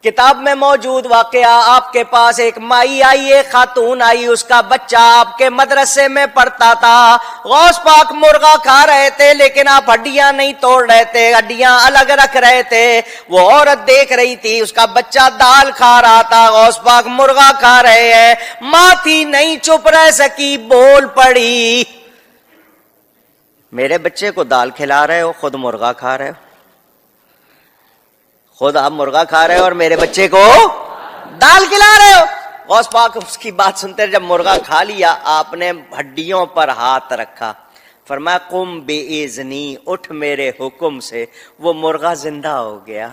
کتاب میں موجود واقعہ، آپ کے پاس ایک مائی آئی، ایک خاتون آئی، اس کا بچہ آپ کے مدرسے میں پڑھتا تھا، غوث پاک مرغا کھا رہے تھے لیکن آپ ہڈیاں نہیں توڑ رہے تھے، ہڈیاں الگ رکھ رہے تھے، وہ عورت دیکھ رہی تھی، اس کا بچہ دال کھا رہا تھا، غوث پاک مرغا کھا رہے ہیں، ماں تھی نہیں چپ رہ سکی، بول پڑی، میرے بچے کو دال کھلا رہے ہو، خود مرغا کھا رہے ہو، خود آپ مرغا کھا رہے ہو اور میرے بچے کو دال کھلا رہے ہو۔ غوث پاک اس کی بات سنتے، جب مرغا کھا لیا آپ نے ہڈیوں پر ہاتھ رکھا، فرمایا قم بِإِذْنِی، اٹھ میرے حکم سے، وہ مرغا زندہ ہو گیا۔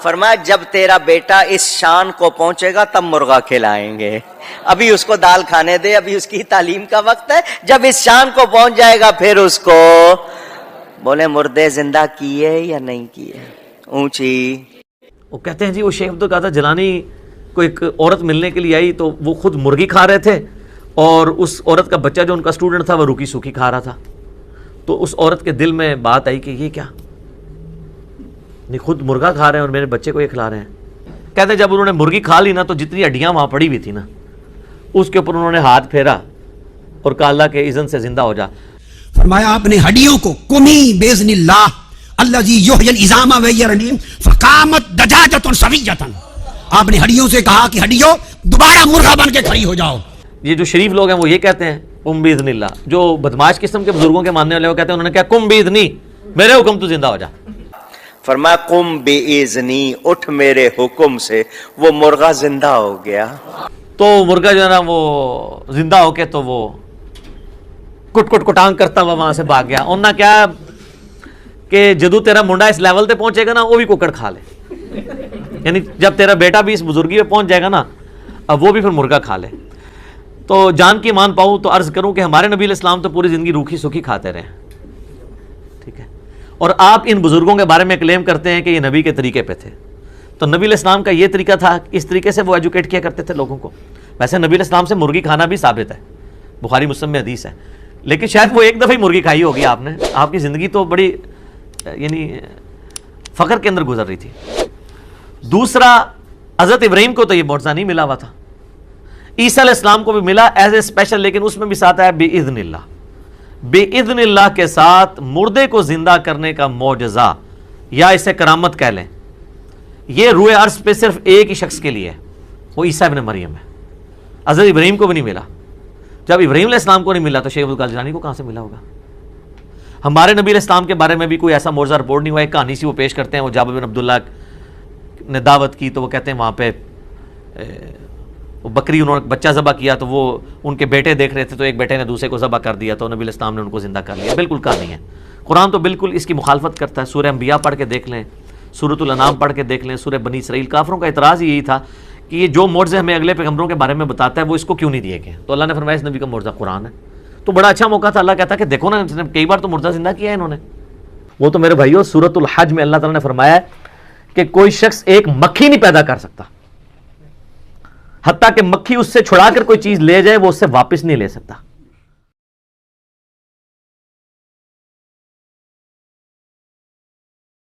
فرمایا جب تیرا بیٹا اس شان کو پہنچے گا تب مرغا کھلائیں گے، ابھی اس کو دال کھانے دے، ابھی اس کی تعلیم کا وقت ہے، جب اس شان کو پہنچ جائے گا پھر اس کو بولے مردے زندہ کیے یا نہیں کیے اونچی۔ وہ کہتے ہیں جی وہ شیخ عبد القادر جیلانی کو ایک عورت ملنے کے لیے آئی تو وہ خود مرغی کھا رہے تھے اور اس عورت کا بچہ جو ان کا اسٹوڈنٹ تھا وہ روکی سوکھی کھا رہا تھا، تو اس عورت کے دل میں بات آئی کہ یہ کیا، نہیں خود مرغا کھا رہے ہیں اور میرے بچے کو یہ کھلا رہے ہیں۔ کہتے ہیں جب انہوں نے مرغی کھا لی نا تو جتنی ہڈیاں وہاں پڑی ہوئی تھی نا اس کے اوپر انہوں نے ہاتھ پھیرا اور کہا اللہ کے اذن سے زندہ ہو جا۔ فرمایا آپ نے ہڈیوں کو قمی باذن اللہ الذی یحیی العظام وہی رمیم فقامت دجاجۃ سویۃ، آپ نے ہڈیوں سے کہا کہ ہڈیوں دوبارہ مرغا بن کے کھڑی ہو جاؤ۔ یہ جو شریف لوگ ہیں وہ یہ کہتے ہیں قم باذن اللہ، جو بدماش قسم کے بزرگوں کے ماننے والے وہ کہتے ہیں انہوں نے کہا قم باذنی، میرے حکم تو زندہ ہو جا۔ فرمایا قم بِإِذْنِی، اٹھ میرے حکم سے، وہ مرغا زندہ ہو گیا۔ تو مرغا جو ہے نا وہ زندہ ہو کے تو وہ کٹ کٹ کٹانگ کرتا ہوا وہاں سے بھاگ گیا۔ انہوں نے کیا کہ جدو تیرا منڈا اس لیول تے پہنچے گا نا وہ بھی ککڑ کھا لے، یعنی جب تیرا بیٹا بھی اس بزرگی پہ پہنچ جائے گا نا اب وہ بھی پھر مرغا کھا لے۔ تو جان کی مان پاؤں تو عرض کروں کہ ہمارے نبی علیہ السلام تو پوری زندگی روکھی سوکھی کھاتے رہے، ٹھیک ہے، اور آپ ان بزرگوں کے بارے میں کلیم کرتے ہیں کہ یہ نبی کے طریقے پہ تھے، تو نبی علیہ السلام کا یہ طریقہ تھا، اس طریقے سے وہ ایجوکیٹ کیا کرتے تھے لوگوں کو۔ ویسے نبی علیہ السلام سے مرغی کھانا بھی ثابت ہے، بخاری مسلم میں حدیث ہے، لیکن شاید وہ ایک دفعہ ہی مرغی کھائی ہوگی آپ نے، آپ کی زندگی تو بڑی یعنی فقر کے اندر گزر رہی تھی۔ دوسرا، حضرت ابراہیم کو تو یہ معجزہ نہیں ملا ہوا تھا، عیسیٰ علیہ السلام کو بھی ملا ایز اے اسپیشل، لیکن اس میں بھی ساتھ ہے بِإِذْنِ اللہ، بِإِذْنِ اللہ کے ساتھ مردے کو زندہ کرنے کا معجزہ یا اسے کرامت کہہ لیں، یہ روئے عرض پہ صرف ایک ہی شخص کے لیے ہے، وہ عیسیٰ ابن مریم ہے۔ حضرت ابراہیم کو بھی نہیں ملا، جب ابراہیم علیہ السلام کو نہیں ملا تو شیخ عبد القادر جیلانی کو کہاں سے ملا ہوگا؟ ہمارے نبی علیہ السلام کے بارے میں بھی کوئی ایسا معجزہ رپورٹ نہیں ہوا، ایک کہانی سی وہ پیش کرتے ہیں، وہ جابر بن عبداللہ نے دعوت کی تو وہ کہتے ہیں وہاں پہ بکری انہوں نے بچہ ذبح کیا تو وہ ان کے بیٹے دیکھ رہے تھے تو ایک بیٹے نے دوسرے کو ذبح کر دیا تو نبی علیہ السلام نے ان کو زندہ کر لیا۔ بالکل کہانی ہے، قرآن تو بالکل اس کی مخالفت کرتا ہے۔ سورہ انبیاء پڑھ کے دیکھ لیں، سورۃ الانعام پڑھ کے دیکھ لیں، سورہ بنی اسرائیل، کافروں کا اعتراض یہی تھا کہ یہ جو معجزے ہمیں اگلے پیغمبروں کے بارے میں بتاتا ہے وہ اس کو کیوں نہیں دیے گئے، تو اللہ نے فرمایا اس نبی کا معجزہ قرآن ہے۔ تو بڑا اچھا موقع تھا، اللہ کہتا ہے کہ دیکھو نا کئی بار تو معجزہ زندہ کیا ہے انہوں نے۔ وہ تو میرے بھائیو سورۃ الحج میں اللہ تعالیٰ نے فرمایا ہے کہ کوئی شخص ایک مکھی نہیں پیدا کر سکتا، حتیٰ کہ مکھی اس سے چھڑا کر کوئی چیز لے جائے وہ اس سے واپس نہیں لے سکتا۔